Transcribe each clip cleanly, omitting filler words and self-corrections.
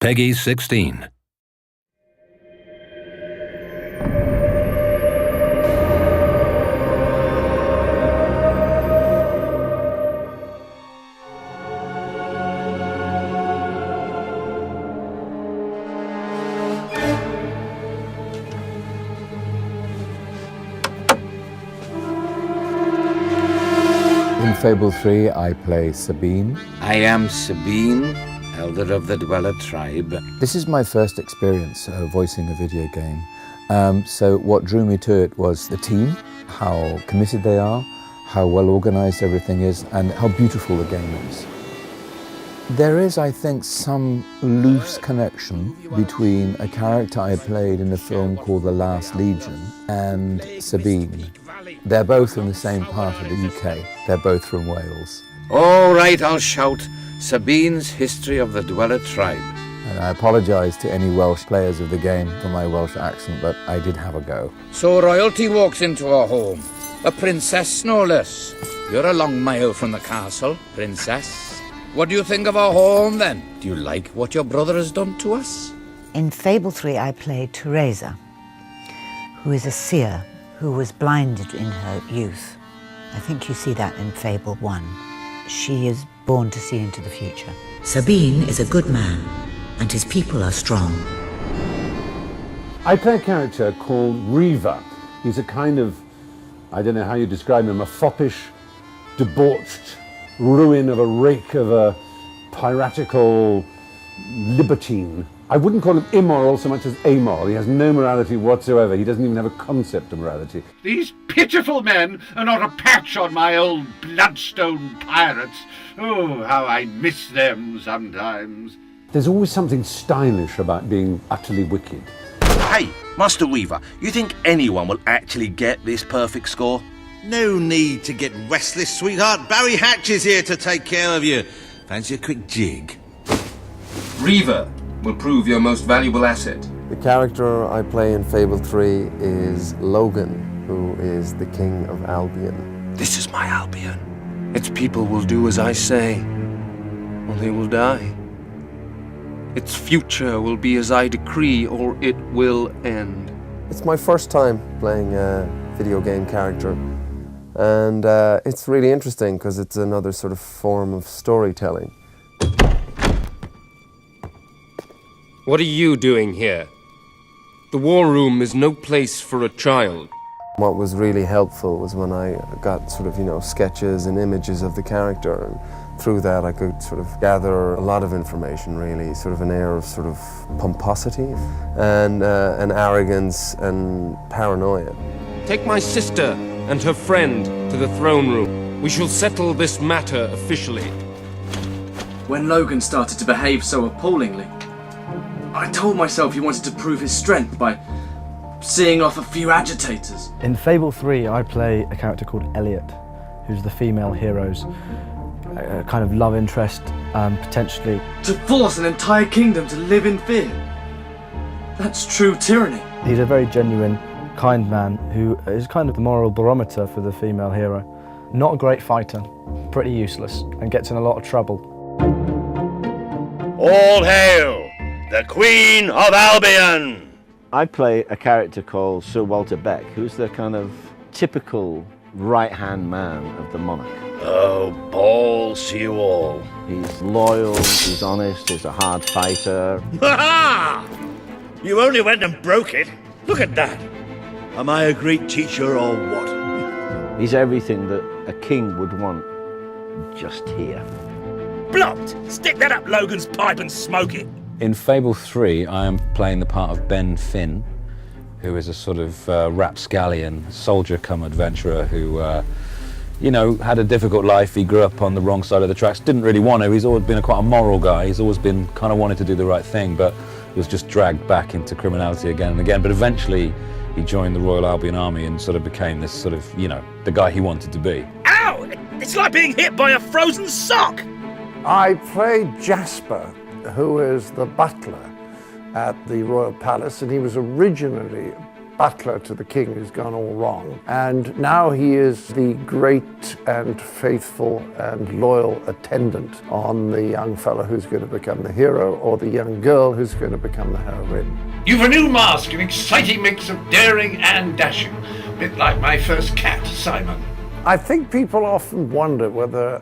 PEGI 16. In Fable III, I play Sabine. I am Sabine, elder of the Dweller tribe. This is my first experience voicing a video game. So what drew me to it was the team, how committed they are, how well organized everything is, and how beautiful the game is. There is, I think, some loose connection between a character I played in a film called The Last Legion and Sabine. They're both from the same part of the UK. They're both from Wales. All right, I'll shout. Sabine's History of the Dweller tribe. And I apologise to any Welsh players of the game for my Welsh accent, but I did have a go. So royalty walks into our home. A princess, no less. You're a long mile from the castle, princess. What do you think of our home, then? Do you like what your brother has done to us? In Fable III, I played Teresa, who is a seer who was blinded in her youth. I think you see that in Fable I. She is born to see into the future. Sabine is a good man, and his people are strong. I play a character called Riva. He's a kind of, I don't know how you describe him, a foppish, debauched ruin of a rake of a piratical libertine. I wouldn't call him immoral so much as amoral. He has no morality whatsoever. He doesn't even have a concept of morality. These pitiful men are not a patch on my old bloodstone pirates. Oh, how I miss them sometimes. There's always something stylish about being utterly wicked. Hey, Master Weaver, you think anyone will actually get this perfect score? No need to get restless, sweetheart. Barry Hatch is here to take care of you. Fancy a quick jig? Riva will prove your most valuable asset. The character I play in Fable 3 is Logan, who is the King of Albion. This is my Albion. Its people will do as I say, or they will die. Its future will be as I decree, or it will end. It's my first time playing a video game character, and it's really interesting because it's another sort of form of storytelling. What are you doing here? The war room is no place for a child. What was really helpful was when I got sort of, sketches and images of the character, and through that I could sort of gather a lot of information, really, sort of an air of sort of pomposity and an arrogance and paranoia. Take my sister and her friend to the throne room. We shall settle this matter officially. When Logan started to behave so appallingly, I told myself he wanted to prove his strength by seeing off a few agitators. In Fable 3, I play a character called Elliot, who's the female hero's kind of love interest, potentially. To force an entire kingdom to live in fear. That's true tyranny. He's a very genuine, kind man who is kind of the moral barometer for the female hero. Not a great fighter, pretty useless, and gets in a lot of trouble. All hail the Queen of Albion! I play a character called Sir Walter Beck, who's the kind of typical right-hand man of the monarch. Oh, balls to you all. He's loyal, he's honest, he's a hard fighter. Ha-ha! You only went and broke it. Look at that. Am I a great teacher or what? He's everything that a king would want, just here. Blocked! Stick that up Logan's pipe and smoke it. In Fable 3, I am playing the part of Ben Finn, who is a sort of rapscallion, soldier-cum-adventurer who, had a difficult life. He grew up on the wrong side of the tracks, didn't really want to. He's always been quite a moral guy. He's always been kind of wanted to do the right thing, but was just dragged back into criminality again and again. But eventually, he joined the Royal Albion Army and sort of became this sort of, the guy he wanted to be. Ow! It's like being hit by a frozen sock! I played Jasper, who is the butler at the Royal Palace, and he was originally butler to the king who's gone all wrong. And now he is the great and faithful and loyal attendant on the young fellow who's going to become the hero, or the young girl who's going to become the heroine. You've a new mask, an exciting mix of daring and dashing. A bit like my first cat, Simon. I think people often wonder whether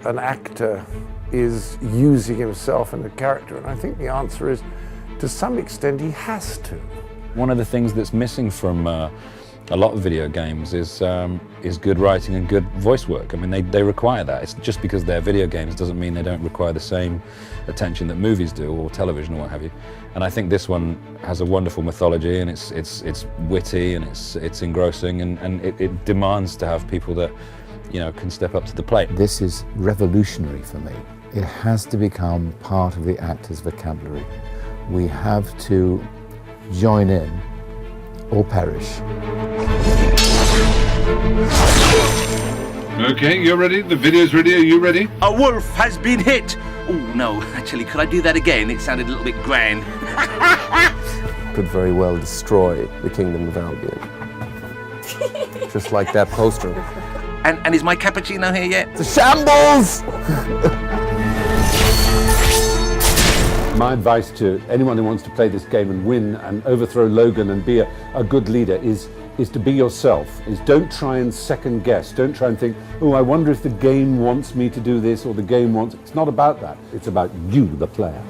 an actor is using himself in a character, and I think the answer is, to some extent, he has to. One of the things that's missing from a lot of video games is good writing and good voice work. I mean, they require that. It's just because they're video games doesn't mean they don't require the same attention that movies do, or television, or what have you. And I think this one has a wonderful mythology, and it's witty, and it's engrossing, and it demands to have people that, you know, can step up to the plate. This is revolutionary for me. It has to become part of the actor's vocabulary. We have to join in or perish. Okay, you're ready? The video's ready? Are you ready? A wolf has been hit! Oh, no, actually, could I do that again? It sounded a little bit grand. Could very well destroy the Kingdom of Albion. Just like that poster. And is my cappuccino here yet? It's a shambles! My advice to anyone who wants to play this game and win and overthrow Logan and be a good leader is to be yourself. Don't try and second guess. Don't try and think, oh, I wonder if the game wants me to do this or the game wants... It's not about that. It's about you, the player.